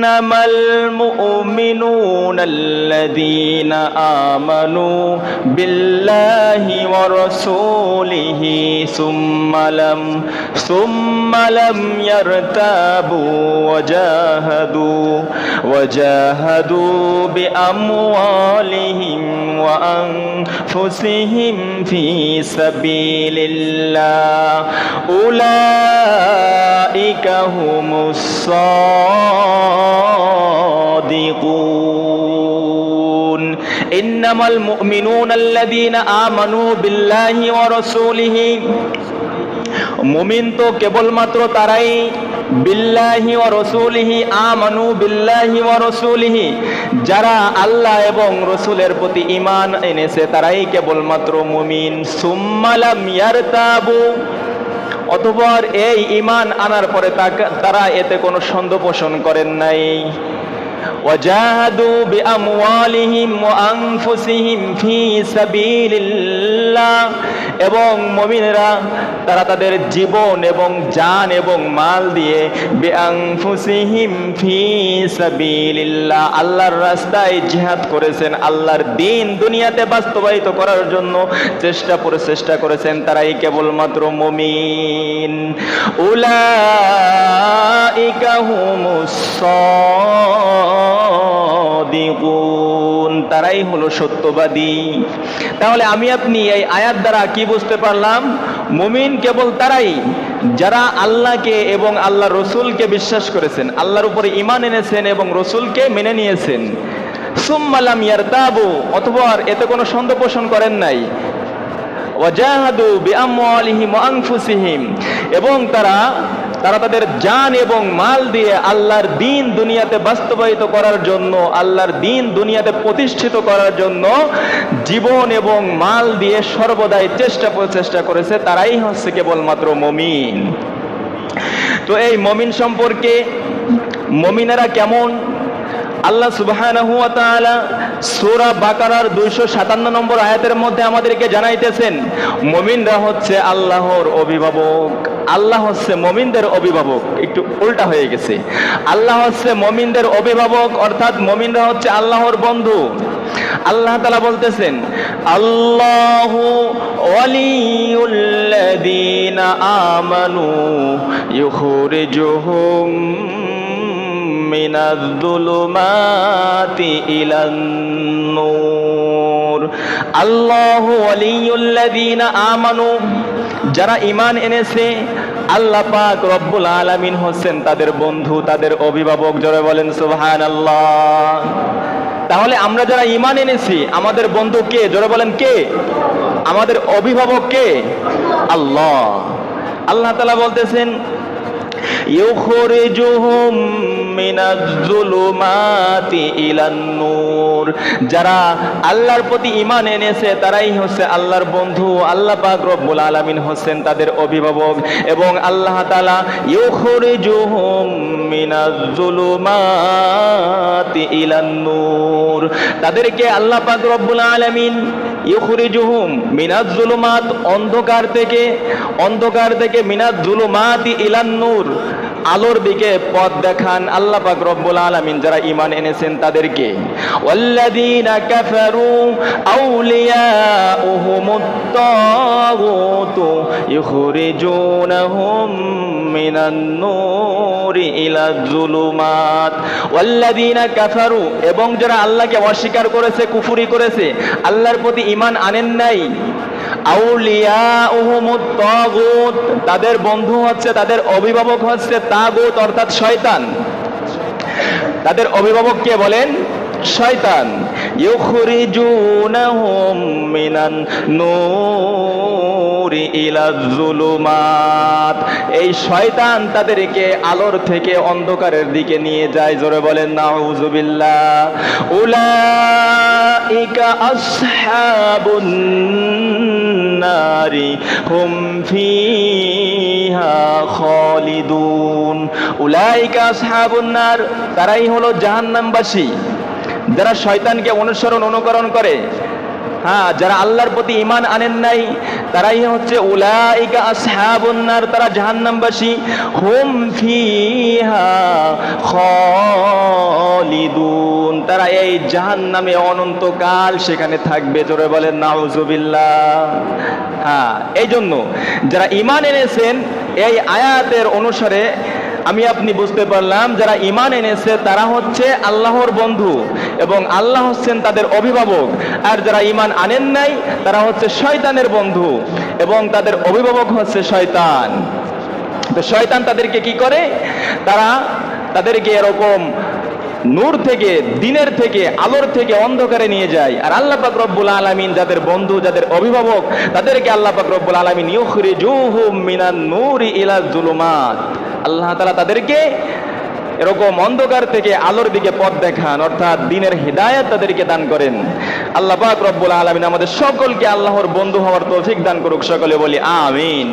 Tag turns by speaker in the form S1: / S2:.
S1: إنما المؤمنون الذين آمنوا بالله ورسوله ثم لم يرتابوا وجاهدوا بأموالهم وأنفسهم في سبيل الله أولئك هم الصادقون إنما المؤمنون الذين آمنوا بالله ورسوله মুমিন তো কেবলমাত্র তারাই বিল্লাহি ওয়া রাসূলিহি আমানু বিল্লাহি ওয়া রাসূলিহি যারা আল্লাহ এবং রাসূলের প্রতি ঈমান এনেছে তারাই কেবলমাত্র মুমিন সুম্মা লাম ইয়ারতাবু অতঃপর এই ঈমান আনার পরে তারা এতে কোনো সন্দেহ পোষণ করেন নাই وجاهدوا بأموالهم وأنفسهم في سبيل الله এবং মুমিনরা তারা তাদের জীবন এবং জান এবং মাল দিয়ে বিআনফুসিহিম ফি সাবিলিল্লাহ আল্লাহর রাস্তায় জিহাদ করেছেন আল্লাহর দ্বীন দুনিয়াতে বাস্তবায়িত করার জন্য চেষ্টা করেছেন তারাই কেবলমাত্র মুমিন উলাইকা হুমুস সাদিকুন তারাই হলো সত্যবাদী তাহলে আমি আপনি এই আয়াত দ্বারা কি বুঝতে পারলাম মুমিন কেবল তারাই যারা আল্লাহকে এবং আল্লাহর রাসূলকে বিশ্বাস করেছেন আল্লাহর উপরে ঈমান এনেছেন এবং রাসূলকে মেনে নিয়েছেন সুম্মা লাম ইয়ারতাবু অতঃপর এতে কোনো সন্দেহ পোষণ করেন নাই ওয়াজাহাদু বিআমওয়ালিহিম ওয়া আনফুসিহিম এবং তারা তাদের জান এবং মাল দিয়ে আল্লাহর দ্বীন দুনিয়াতে বাস্তবায়িত করার জন্য আল্লাহর দ্বীন দুনিয়াতে প্রতিষ্ঠিত করার জন্য জীবন এবং মাল দিয়ে সর্বদাই চেষ্টা করেছে তারাই হচ্ছে কেবলমাত্র মুমিন তো এই মুমিন সম্পর্কে মুমিনেরা কেমন আল্লাহ সুবহানাহু ওয়া তাআলা সূরা বাকারার 257 নম্বর আয়াতের মধ্যে আমাদেরকে জানাইতেছেন মুমিনরা হচ্ছে আল্লাহর অভিভাবক আল্লাহ হচ্ছে মুমিনদের অভিভাবক একটু উল্টা হয়ে গেছে আল্লাহ হচ্ছে মুমিনদের অভিভাবক অর্থাৎ মুমিনরা হচ্ছে আল্লাহর বন্ধু আল্লাহ তাআলা বলতেছেন আল্লাহু ওয়ালিয়ুল্লাযীনা আমানু ইউখরিজুহুম মিনাজ যুলুমাতি ইলান নূর আল্লাহু ওয়ালিয়ুল্লাযীনা আমানু যারা ঈমান এনেছে আল্লাহ পাক রব্বুল আলামিন হচ্ছেন তাদের বন্ধু তাদের অভিভাবক জোরে বলেন সুবহানাল্লাহ তাহলে আমরা যারা ঈমান এনেছি আমাদের বন্ধু কে জোরে বলেন কে আমাদের অভিভাবক কে আল্লাহ আল্লাহ তাআলা বলতেছেন ইউখরিজুহুম মিনাজ যুলুমাতি ইলান নূর যারা আল্লাহর প্রতি ঈমান এনেছে তারাই হচ্ছে আল্লাহর বন্ধু আল্লাহ পাক রব্বুল আলামিন হচ্ছেন তাদের অভিভাবক এবং আল্লাহ তাআলা ইউখরিজুহুম মিনাজ যুলুমাতি ইলান নূর তাদেরকে আল্লাহ পাক রব্বুল আলামিন ইউখরিজুহুম মিনাজ যুলুমাত অন্ধকার থেকে মিনাজ যুলুমাতি ইলান নূর আলোর দিকে পথ দেখান আল্লাহ পাক রব্বুল আলামিন যারা ঈমান এনেছেন তাদেরকে ওয়াল্লাযীনা কাফারু আউলিয়াউহুমুত তাগুতু ইউখরিজুনাহুম মিনান নূরি ইলাজ যুলুমাত ওয়াল্লাযীনা কাফারু এবং যারা আল্লাহকে অস্বীকার করেছে কুফরি করেছে আল্লাহর প্রতি ঈমান আনেন নাই আউলিয়াউহুমুত তাগুত তাদের বন্ধু হচ্ছে তাদের অভিভাবক হচ্ছে তাগুত অর্থাৎ শয়তান তাদের অভিভাবক কে বলেন শয়তান ইউখরিজুনাহুম মিনান নূরি ইলাজ যুলুমাত এই শয়তান তাদেরকে আলোর থেকে অন্ধকারের দিকে নিয়ে যায় জোরে বলেন নাউযুবিল্লাহ উলাইকা আসহাবুন নারি হুম ফিহা খালিদুন উলাইকা আসহাবুন নার তারাই হলো জাহান্নামবাসী যারা শয়তানকে অনুকরণ করে যারা আল্লাহর প্রতি ঈমান আনেন নাই তারাই হচ্ছে উলাইকা আসহাবুন নার তারা জাহান্নামবাসী হুম ফিহা এই জাহান্নামে অনন্তকাল সেখানে থাকবে। জোরে বলেন নাউজুবিল্লাহ। হ্যাঁ, এই জন্য যারা ঈমান এনেছেন, এই আয়াতের অনুসারে আমি আপনি বুঝতে পারলাম যারা ঈমান এনেছে তারা হচ্ছে আল্লাহর বন্ধু এবং আল্লাহ হচ্ছেন তাদের অভিভাবক। আর যারা ঈমান আনেন নাই তারা হচ্ছে শয়তানের বন্ধু এবং তাদের অভিভাবক হচ্ছে শয়তান। তো শয়তান তাদেরকে কি করে? তাদেরকে এরকম নূর থেকে, দিনের থেকে, আলোর থেকে অন্ধকারে নিয়ে যায়। আর আল্লাহ পাক রব্বুল আলামিন যাদের বন্ধু, যাদের অভিভাবক, তাদেরকে আল্লাহ পাক রব্বুল আলামিন ইউখরিজুহুম মিনান নূরি ইলা যুলুমাত, আল্লাহ তাআলা তাদেরকে এরকম অন্ধকার থেকে আলোর দিকে পথ দেখান, অর্থাৎ দ্বীনের হিদায়াত তাদেরকে দান করেন। আল্লাহ পাক রব্বুল আলামিন আমাদের সকলকে আল্লাহর বন্ধু হওয়ার তৌফিক দান করুক। সকলে বলি আমিন।